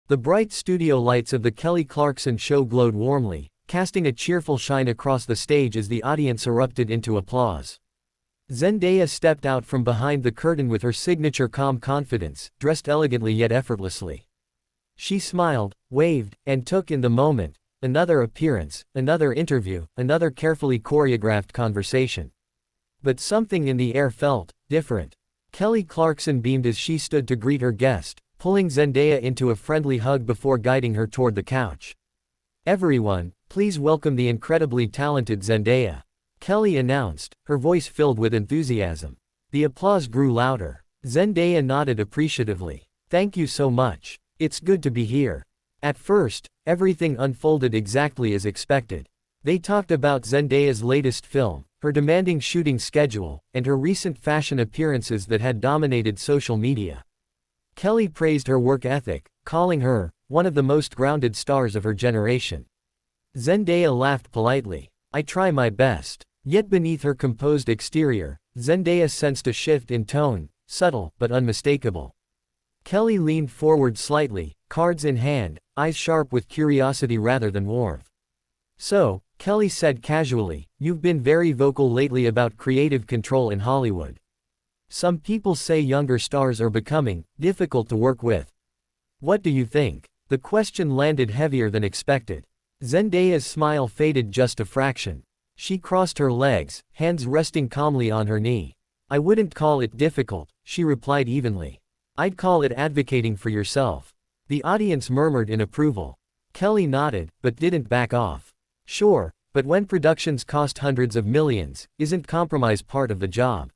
The bright studio lights of the Kelly Clarkson show glowed warmly, casting a cheerful shine across the stage as the audience erupted into applause. Zendaya stepped out from behind the curtain with her signature calm confidence, dressed elegantly yet effortlessly. She smiled, waved, and took in the moment. Another appearance, another interview, another carefully choreographed conversation. But something in the air felt different. Kelly Clarkson beamed as she stood to greet her guest, pulling Zendaya into a friendly hug before guiding her toward the couch. "Everyone, please welcome the incredibly talented Zendaya," Kelly announced, her voice filled with enthusiasm. The applause grew louder. Zendaya nodded appreciatively. "Thank you so much. It's good to be here." At first, everything unfolded exactly as expected. They talked about Zendaya's latest film, her demanding shooting schedule, and her recent fashion appearances that had dominated social media. Kelly praised her work ethic, calling her one of the most grounded stars of her generation. Zendaya laughed politely. "I try my best." Yet beneath her composed exterior, Zendaya sensed a shift in tone, subtle but unmistakable. Kelly leaned forward slightly, cards in hand, eyes sharp with curiosity rather than warmth. "So," Kelly said casually, "you've been very vocal lately about creative control in Hollywood. Some people say younger stars are becoming difficult to work with. What do you think?" The question landed heavier than expected. Zendaya's smile faded just a fraction. She crossed her legs, hands resting calmly on her knee. "I wouldn't call it difficult," she replied evenly. "I'd call it advocating for yourself." The audience murmured in approval. Kelly nodded, but didn't back off. "Sure, but when productions cost hundreds of millions, isn't compromise part of the job?"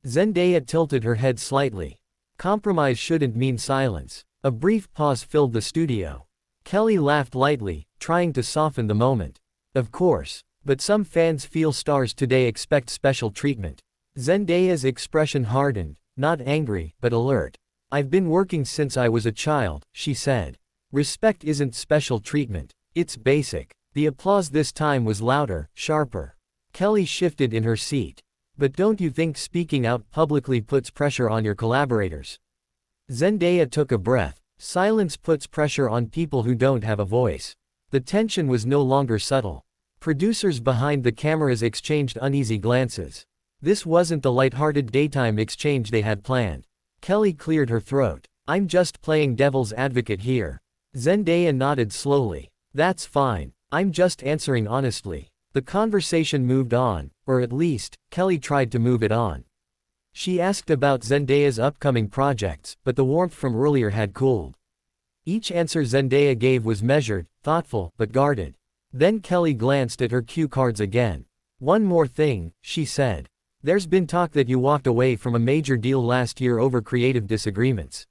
Zendaya tilted her head slightly. "Compromise shouldn't mean silence." A brief pause filled the studio. Kelly laughed lightly, trying to soften the moment. "Of course. But some fans feel stars today expect special treatment." Zendaya's expression hardened, not angry, but alert. "I've been working since I was a child," she said. "Respect isn't special treatment. It's basic." The applause this time was louder, sharper. Kelly shifted in her seat. "But don't you think speaking out publicly puts pressure on your collaborators?" Zendaya took a breath. "Silence puts pressure on people who don't have a voice." The tension was no longer subtle. Producers behind the cameras exchanged uneasy glances. This wasn't the light-hearted daytime exchange they had planned. Kelly cleared her throat. "I'm just playing devil's advocate here." Zendaya nodded slowly. "That's fine. I'm just answering honestly." The conversation moved on, or at least, Kelly tried to move it on. She asked about Zendaya's upcoming projects, but the warmth from earlier had cooled. Each answer Zendaya gave was measured, thoughtful, but guarded. Then Kelly glanced at her cue cards again. "One more thing," she said. "There's been talk that you walked away from a major deal last year over creative disagreements.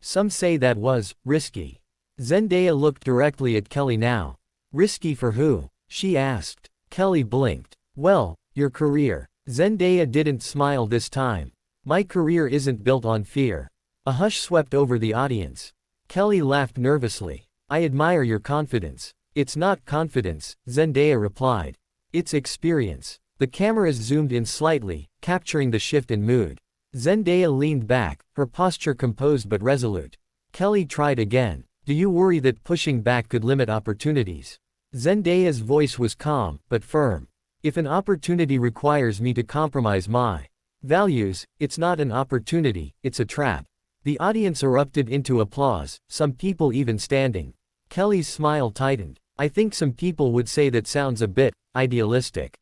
Some say that was risky." Zendaya looked directly at Kelly now. "Risky for who?" she asked. Kelly blinked. "Well, your career." Zendaya didn't smile this time. "My career isn't built on fear." A hush swept over the audience. Kelly laughed nervously. "I admire your confidence." "It's not confidence," Zendaya replied. "It's experience." The cameras zoomed in slightly, capturing the shift in mood. Zendaya leaned back, her posture composed but resolute. Kelly tried again. "Do you worry that pushing back could limit opportunities?" Zendaya's voice was calm, but firm. "If an opportunity requires me to compromise my values, it's not an opportunity, it's a trap." The audience erupted into applause, some people even standing. Kelly's smile tightened. "I think some people would say that sounds a bit idealistic."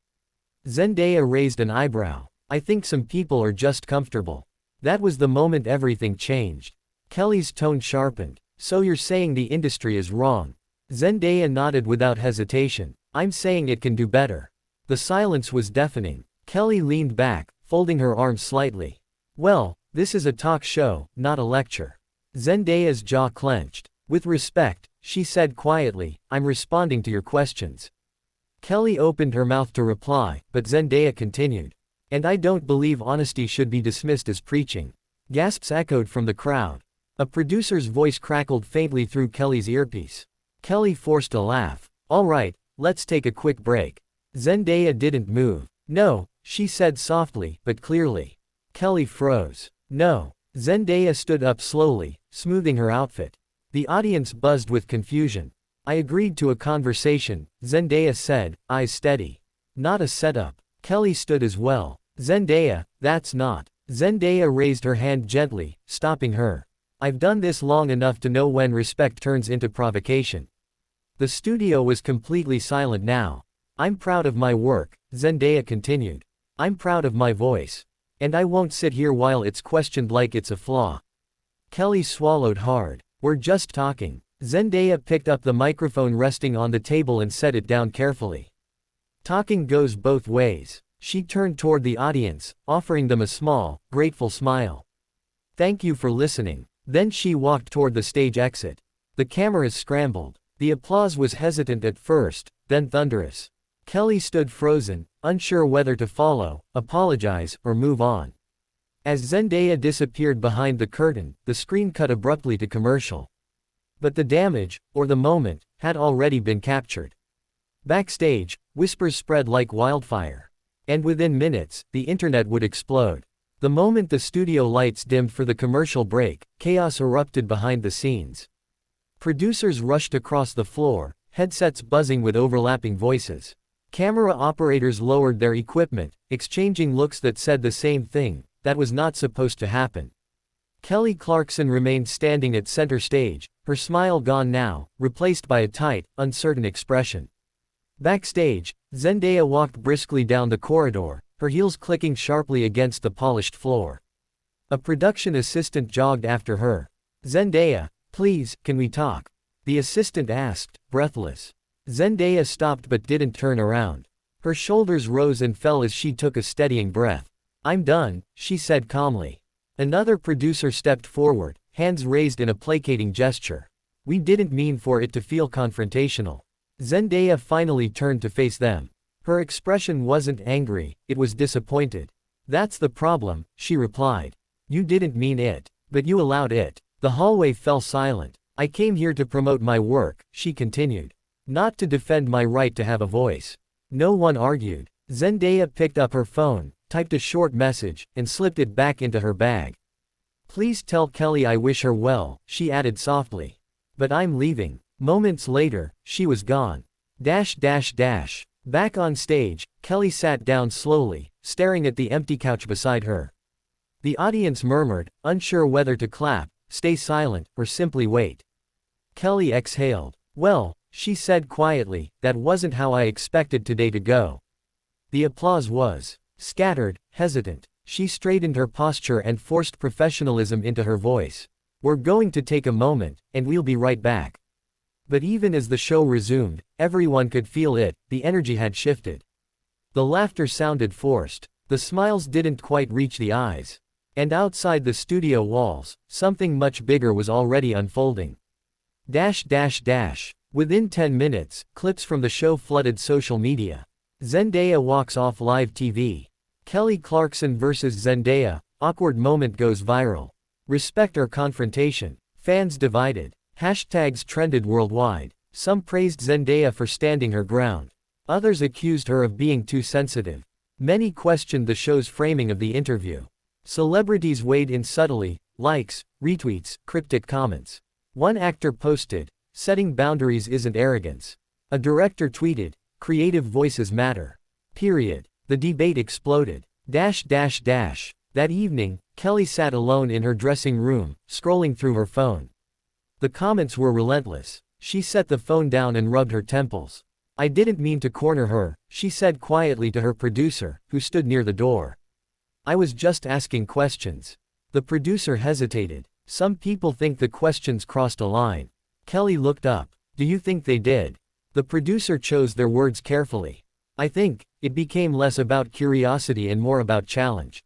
Zendaya raised an eyebrow. "I think some people are just comfortable." That was the moment everything changed. Kelly's tone sharpened. "So you're saying the industry is wrong?" Zendaya nodded without hesitation. "I'm saying it can do better." The silence was deafening. Kelly leaned back, folding her arms slightly. "Well, this is a talk show, not a lecture." Zendaya's jaw clenched. "With respect," she said quietly, "I'm responding to your questions." Kelly opened her mouth to reply, but Zendaya continued. "And I don't believe honesty should be dismissed as preaching." Gasps echoed from the crowd. A producer's voice crackled faintly through Kelly's earpiece. Kelly forced a laugh. "All right, let's take a quick break." Zendaya didn't move. "No," she said softly, but clearly. Kelly froze. "No." Zendaya stood up slowly, smoothing her outfit. The audience buzzed with confusion. I agreed to a conversation, Zendaya said, eyes steady. Not a setup. Kelly stood as well. Zendaya, that's not. Zendaya raised her hand gently, stopping her. I've done this long enough to know when respect turns into provocation. The studio was completely silent now. I'm proud of my work, Zendaya continued. I'm proud of my voice. And I won't sit here while it's questioned like it's a flaw. Kelly swallowed hard. We're just talking. Zendaya picked up the microphone resting on the table and set it down carefully. Talking goes both ways. She turned toward the audience, offering them a small, grateful smile. Thank you for listening. Then she walked toward the stage exit. The cameras scrambled. The applause was hesitant at first, then thunderous. Kelly stood frozen, unsure whether to follow, apologize, or move on. As Zendaya disappeared behind the curtain, the screen cut abruptly to commercial. But the damage, or the moment, had already been captured. Backstage, whispers spread like wildfire. And within minutes, the internet would explode. The moment the studio lights dimmed for the commercial break, chaos erupted behind the scenes. Producers rushed across the floor, headsets buzzing with overlapping voices. Camera operators lowered their equipment, exchanging looks that said the same thing, that was not supposed to happen. Kelly Clarkson remained standing at center stage, her smile gone now, replaced by a tight, uncertain expression. Backstage, Zendaya walked briskly down the corridor, her heels clicking sharply against the polished floor. A production assistant jogged after her. Zendaya, please, can we talk? The assistant asked, breathless. Zendaya stopped but didn't turn around. Her shoulders rose and fell as she took a steadying breath. I'm done, she said calmly. Another producer stepped forward, hands raised in a placating gesture. We didn't mean for it to feel confrontational. Zendaya finally turned to face them. Her expression wasn't angry, it was disappointed. That's the problem, she replied. You didn't mean it. But you allowed it. The hallway fell silent. I came here to promote my work, she continued. Not to defend my right to have a voice. No one argued. Zendaya picked up her phone, typed a short message, and slipped it back into her bag. Please tell Kelly I wish her well, she added softly. But I'm leaving. Moments later, she was gone. Back on stage, Kelly sat down slowly, staring at the empty couch beside her. The audience murmured, unsure whether to clap, stay silent, or simply wait. Kelly exhaled. Well, she said quietly, that wasn't how I expected today to go. The applause was scattered, hesitant. She straightened her posture and forced professionalism into her voice. We're going to take a moment, and we'll be right back. But even as the show resumed, everyone could feel it, the energy had shifted. The laughter sounded forced. The smiles didn't quite reach the eyes. And outside the studio walls, something much bigger was already unfolding. Within 10 minutes, clips from the show flooded social media. Zendaya walks off live TV. Kelly Clarkson vs. Zendaya, awkward moment goes viral. Respect or confrontation? Fans divided. Hashtags trended worldwide. Some praised Zendaya for standing her ground. Others accused her of being too sensitive. Many questioned the show's framing of the interview. Celebrities weighed in subtly, likes, retweets, cryptic comments. One actor posted, "Setting boundaries isn't arrogance." A director tweeted, "Creative voices matter." Period. The debate exploded. That evening, Kelly sat alone in her dressing room, scrolling through her phone. The comments were relentless. She set the phone down and rubbed her temples. I didn't mean to corner her, she said quietly to her producer, who stood near the door. I was just asking questions. The producer hesitated. Some people think the questions crossed a line. Kelly looked up. Do you think they did? The producer chose their words carefully. I think it became less about curiosity and more about challenge.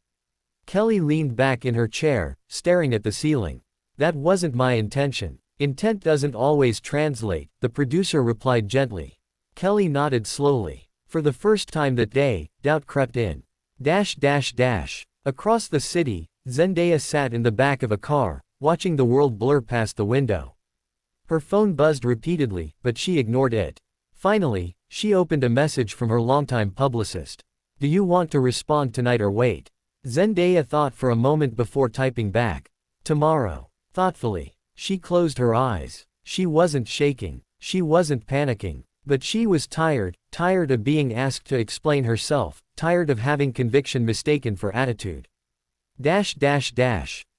Kelly leaned back in her chair, staring at the ceiling. That wasn't my intention. Intent doesn't always translate, the producer replied gently. Kelly nodded slowly. For the first time that day, doubt crept in. Across the city, Zendaya sat in the back of a car, watching the world blur past the window. Her phone buzzed repeatedly, but she ignored it. Finally, she opened a message from her longtime publicist. Do you want to respond tonight or wait? Zendaya thought for a moment before typing back. Tomorrow. Thoughtfully. She closed her eyes. She wasn't shaking. She wasn't panicking. But she was tired, tired of being asked to explain herself, tired of having conviction mistaken for attitude.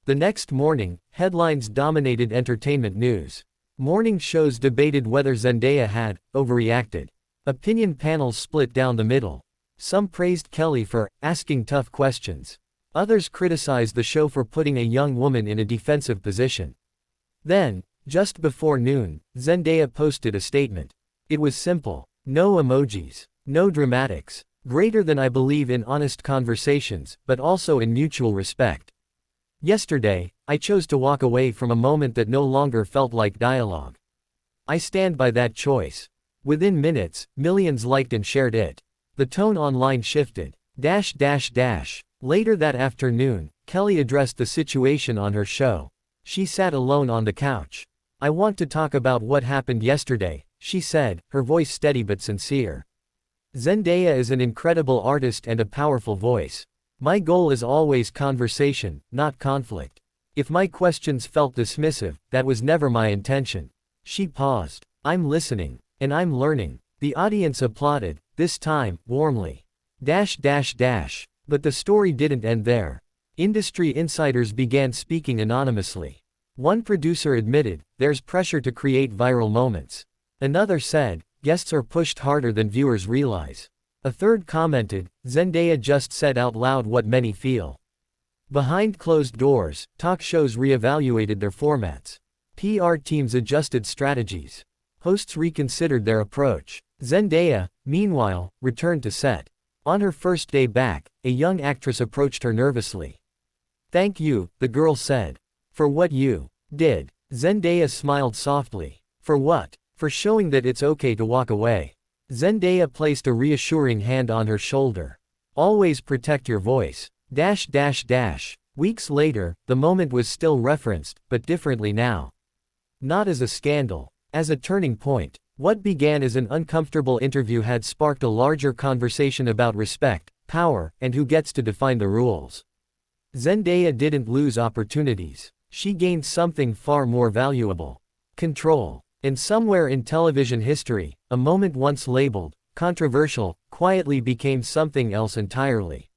The next morning, headlines dominated entertainment news. Morning shows debated whether Zendaya had overreacted. Opinion panels split down the middle. Some praised Kelly for asking tough questions. Others criticized the show for putting a young woman in a defensive position. Then, just before noon, Zendaya posted a statement. It was simple. No emojis. No dramatics. Greater than I believe in honest conversations, but also in mutual respect. Yesterday, I chose to walk away from a moment that no longer felt like dialogue. I stand by that choice. Within minutes, millions liked and shared it. The tone online shifted. Later that afternoon, Kelly addressed the situation on her show. She sat alone on the couch. I want to talk about what happened yesterday, she said, her voice steady but sincere. Zendaya is an incredible artist and a powerful voice. My goal is always conversation, not conflict. If my questions felt dismissive, that was never my intention. She paused. I'm listening. And I'm learning. The audience applauded, this time, warmly. But the story didn't end there. Industry insiders began speaking anonymously. One producer admitted, there's pressure to create viral moments. Another said, guests are pushed harder than viewers realize. A third commented, Zendaya just said out loud what many feel. Behind closed doors, talk shows reevaluated their formats. PR teams adjusted strategies. Hosts reconsidered their approach. Zendaya, meanwhile, returned to set. On her first day back, a young actress approached her nervously. Thank you, the girl said. For what you did. Zendaya smiled softly. For what? For showing that it's okay to walk away. Zendaya placed a reassuring hand on her shoulder. Always protect your voice. Weeks later, the moment was still referenced, but differently now. Not as a scandal. As a turning point. What began as an uncomfortable interview had sparked a larger conversation about respect, power, and who gets to define the rules. Zendaya didn't lose opportunities. She gained something far more valuable. Control. And somewhere in television history, a moment once labeled controversial quietly became something else entirely.